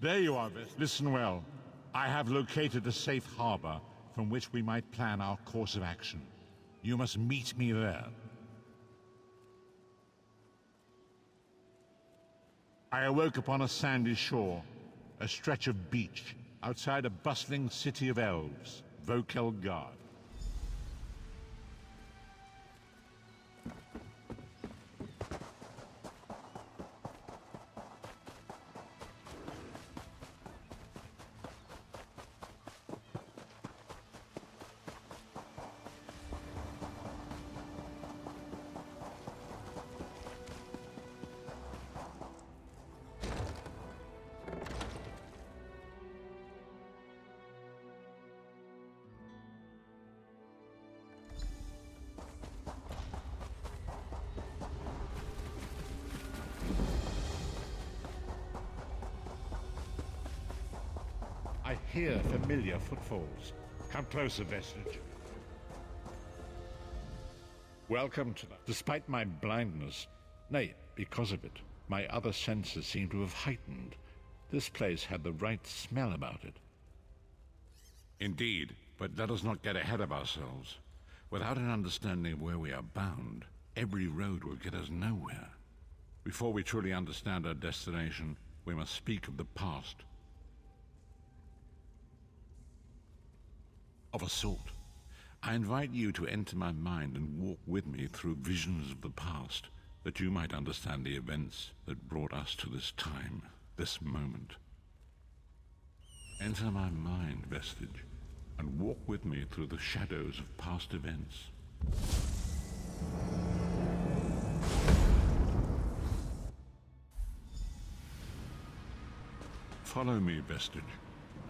There you are, Vis. Listen well. I have located a safe harbor from which we might plan our course of action. You must meet me there. I awoke upon a sandy shore, a stretch of beach, outside a bustling city of elves, Vokelgard. I hear familiar footfalls. Come closer, Vestige. Welcome to that. Despite my blindness, nay, because of it, my other senses seem to have heightened. This place had the right smell about it. Indeed, but let us not get ahead of ourselves. Without an understanding of where we are bound, every road will get us nowhere. Before we truly understand our destination, we must speak of the past. Of a sort. I invite you to enter my mind and walk with me through visions of the past, that you might understand the events that brought us to this time, this moment. Enter my mind, Vestige, and walk with me through the shadows of past events. Follow me, Vestige,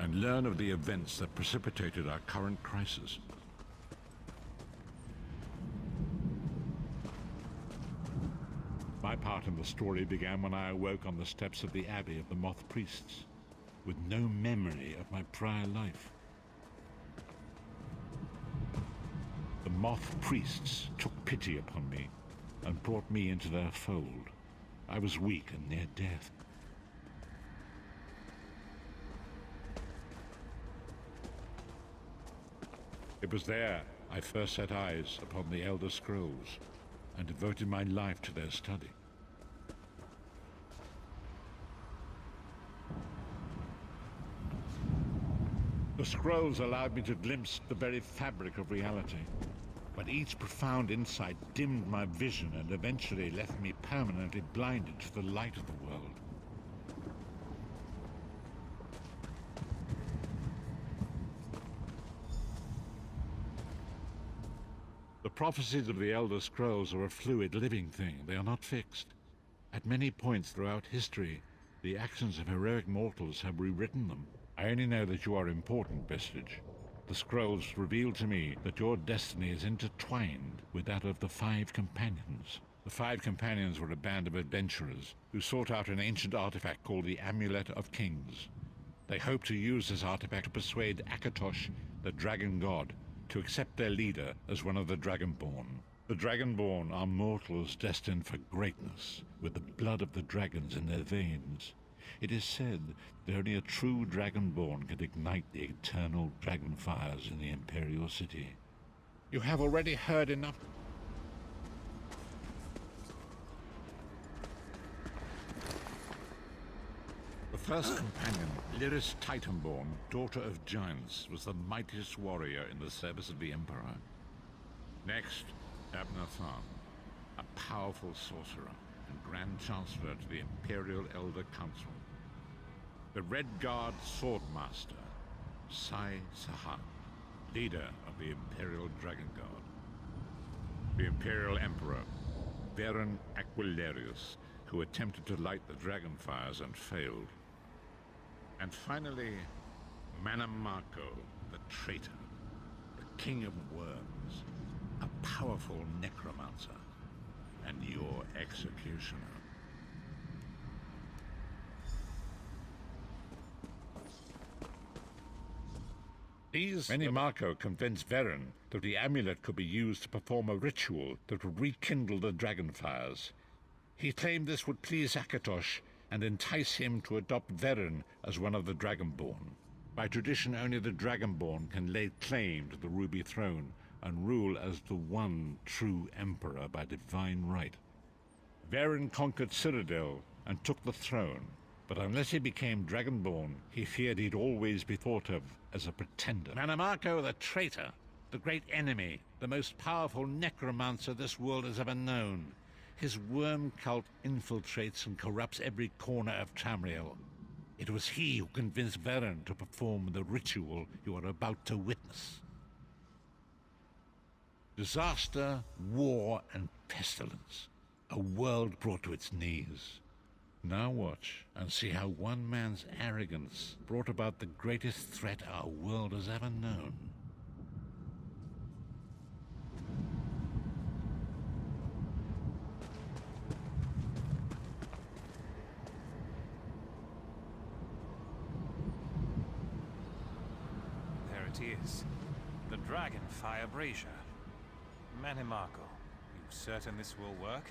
and learn of the events that precipitated our current crisis. My part in the story began when I awoke on the steps of the Abbey of the Moth Priests, with no memory of my prior life. The Moth Priests took pity upon me and brought me into their fold. I was weak and near death. It was there I first set eyes upon the Elder Scrolls and devoted my life to their study. The scrolls allowed me to glimpse the very fabric of reality, but each profound insight dimmed my vision and eventually left me permanently blinded to the light of the world. The prophecies of the Elder Scrolls are a fluid, living thing. They are not fixed. At many points throughout history, the actions of heroic mortals have rewritten them. I only know that you are important, Vestige. The scrolls reveal to me that your destiny is intertwined with that of the Five Companions. The Five Companions were a band of adventurers who sought out an ancient artifact called the Amulet of Kings. They hoped to use this artifact to persuade Akatosh, the dragon god, to accept their leader as one of the Dragonborn. The Dragonborn are mortals destined for greatness, with the blood of the dragons in their veins. It is said that only a true Dragonborn can ignite the eternal dragon fires in the Imperial City. You have already heard enough. The first companion, Lyris Titanborn, daughter of giants, was the mightiest warrior in the service of the Emperor. Next, Abnathan, a powerful sorcerer and Grand Chancellor to the Imperial Elder Council. The Red Guard Swordmaster, Sai Sahan, leader of the Imperial Dragon Guard. The Imperial Emperor, Varen Aquilarius, who attempted to light the dragon fires and failed. And finally, Manamako, the traitor, the King of Worms, a powerful necromancer, and your executioner. Manamako convinced Varen that the amulet could be used to perform a ritual that would rekindle the dragon fires. He claimed this would please Akatosh and entice him to adopt Veren as one of the Dragonborn. By tradition, only the Dragonborn can lay claim to the Ruby Throne and rule as the one true Emperor by divine right. Veren conquered Cyrodiil and took the throne, but unless he became Dragonborn, he feared he'd always be thought of as a pretender. Mannimarco the traitor, the great enemy, the most powerful necromancer this world has ever known. His worm cult infiltrates and corrupts every corner of Tamriel. It was he who convinced Veren to perform the ritual you are about to witness. Disaster, war, and pestilence. A world brought to its knees. Now watch and see how one man's arrogance brought about the greatest threat our world has ever known. There it is. The Dragonfire Brazier. Mannimarco, you certain this will work?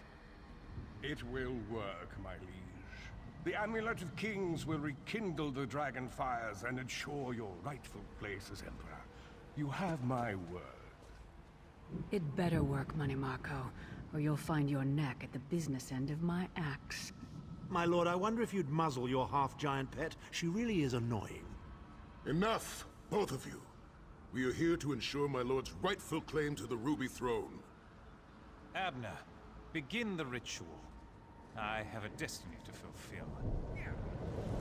It will work, my liege. The Amulet of Kings will rekindle the dragon fires and ensure your rightful place as Emperor. You have my word. It better work, Mannimarco, or you'll find your neck at the business end of my axe. My lord, I wonder if you'd muzzle your half-giant pet. She really is annoying. Enough, both of you. We are here to ensure my lord's rightful claim to the Ruby Throne. Abner, begin the ritual. I have a destiny to fulfill.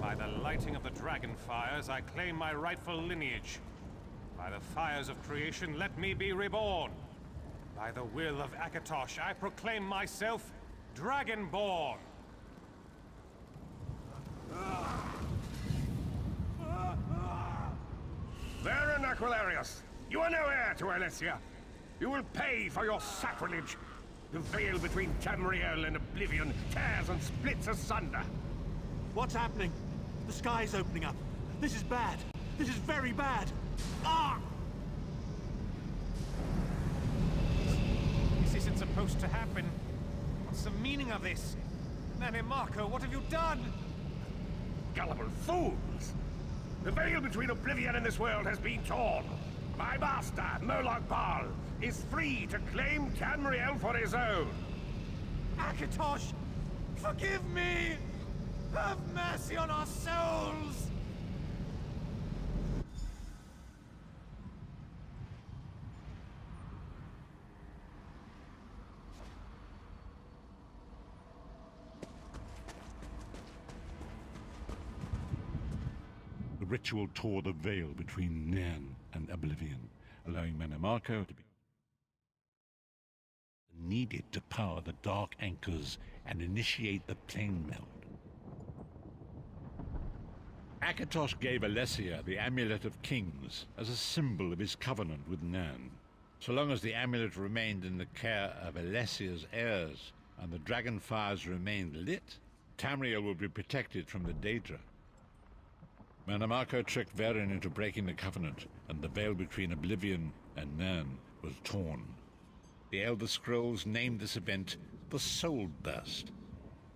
By the lighting of the dragon fires, I claim my rightful lineage. By the fires of creation, let me be reborn. By the will of Akatosh, I proclaim myself Dragonborn. Veren Aquilarius, you are no heir to Alessia. You will pay for your sacrilege. The veil between Tamriel and Oblivion tears and splits asunder. What's happening? The sky's opening up. This is bad. This is very bad. Ah! This isn't supposed to happen. What's the meaning of this? Mannimarco, what have you done? Gullible fools! The veil between Oblivion and this world has been torn. My master, Moloch Baal, is free to claim Tamriel for his own. Akatosh, forgive me! Have mercy on our souls! The ritual tore the veil between Nairn and Oblivion, allowing Mannimarco to be needed to power the dark anchors and initiate the plane meld. Akatosh gave Alessia the Amulet of Kings as a symbol of his covenant with Nairn. So long as the amulet remained in the care of Alessia's heirs and the dragon fires remained lit, Tamriel would be protected from the Daedra. Mannimarco tricked Veren into breaking the covenant, and the veil between Oblivion and Nairn was torn. The Elder Scrolls named this event the Soul Burst.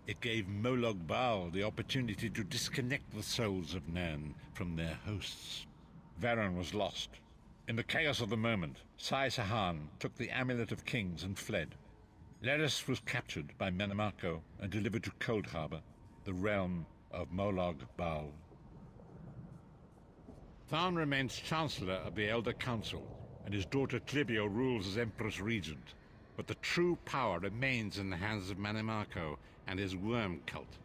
It gave Moloch Baal the opportunity to disconnect the souls of Nairn from their hosts. Veren was lost. In the chaos of the moment, Sai Sahan took the Amulet of Kings and fled. Leris was captured by Mannimarco and delivered to Cold Harbor, the realm of Moloch Baal. Tharn remains Chancellor of the Elder Council, and his daughter Clivio rules as Empress Regent. But the true power remains in the hands of Mannimarco and his worm cult.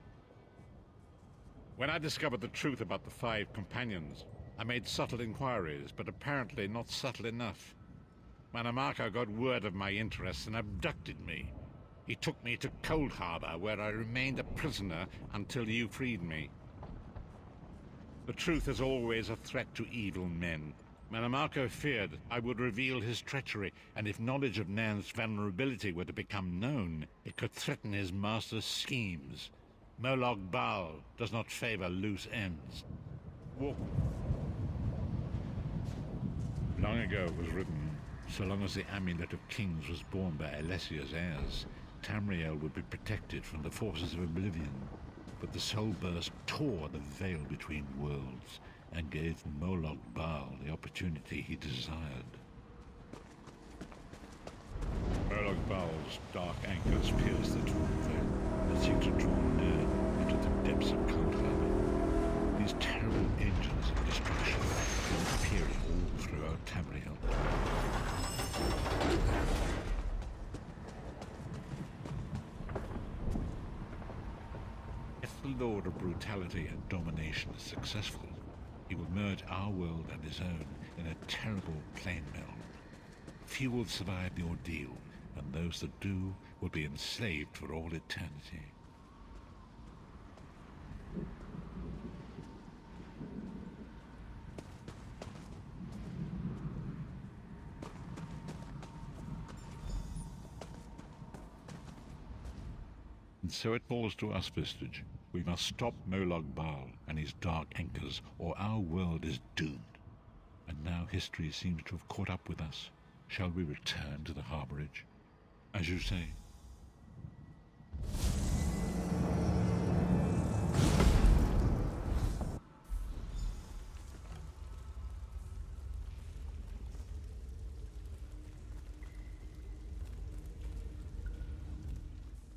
When I discovered the truth about the 5 companions, I made subtle inquiries, but apparently not subtle enough. Mannimarco got word of my interests and abducted me. He took me to Cold Harbor, where I remained a prisoner until you freed me. The truth is always a threat to evil men. Mannimarco feared I would reveal his treachery, and if knowledge of Nairn's vulnerability were to become known, it could threaten his master's schemes. Moloch Baal does not favor loose ends. Walk. Long ago it was written, so long as the Amulet of Kings was borne by Alessia's heirs, Tamriel would be protected from the forces of Oblivion. but the soul burst tore the veil between worlds and gave Moloch Baal the opportunity he desired. Moloch Baal's dark anchors pierced the torn veil and seemed to draw near into the depths of Cold Harbor. These terrible engines of destruction were appearing all throughout Tamriel. If the Lord of Brutality and Domination is successful, he will merge our world and his own in a terrible plane meld. Few will survive the ordeal, and those that do will be enslaved for all eternity. And so it falls to us, Vistage. We must stop Moloch Baal and his dark anchors, or our world is doomed. And now history seems to have caught up with us. Shall we return to the Harborage? As you say.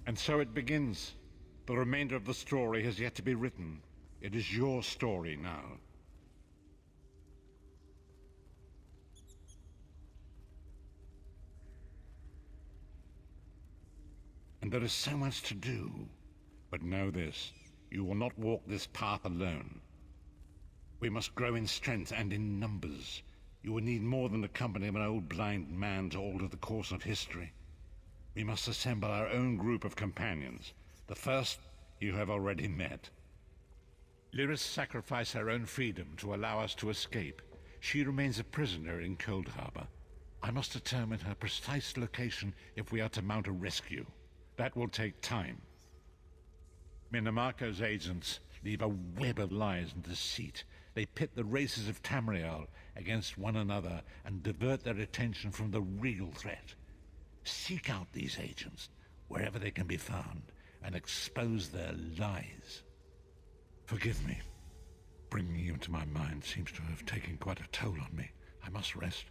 And so it begins. The remainder of the story has yet to be written. It is your story now. And there is so much to do. But know this, you will not walk this path alone. We must grow in strength and in numbers. You will need more than the company of an old blind man to alter the course of history. We must assemble our own group of companions. The first you have already met. Lyris sacrificed her own freedom to allow us to escape. She remains a prisoner in Cold Harbor. I must determine her precise location if we are to mount a rescue. That will take time. Minamarco's agents leave a web of lies and deceit. They pit the races of Tamriel against one another and divert their attention from the real threat. Seek out these agents, wherever they can be found, and expose their lies. Forgive me. Bringing you into my mind seems to have taken quite a toll on me. I must rest.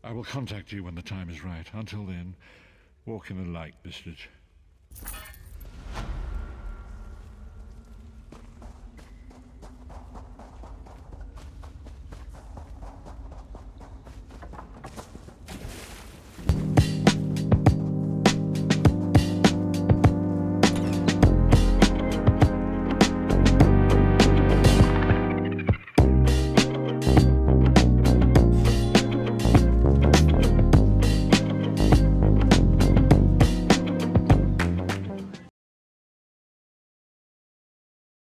I will contact you when the time is right. Until then, walk in the light, Vistage.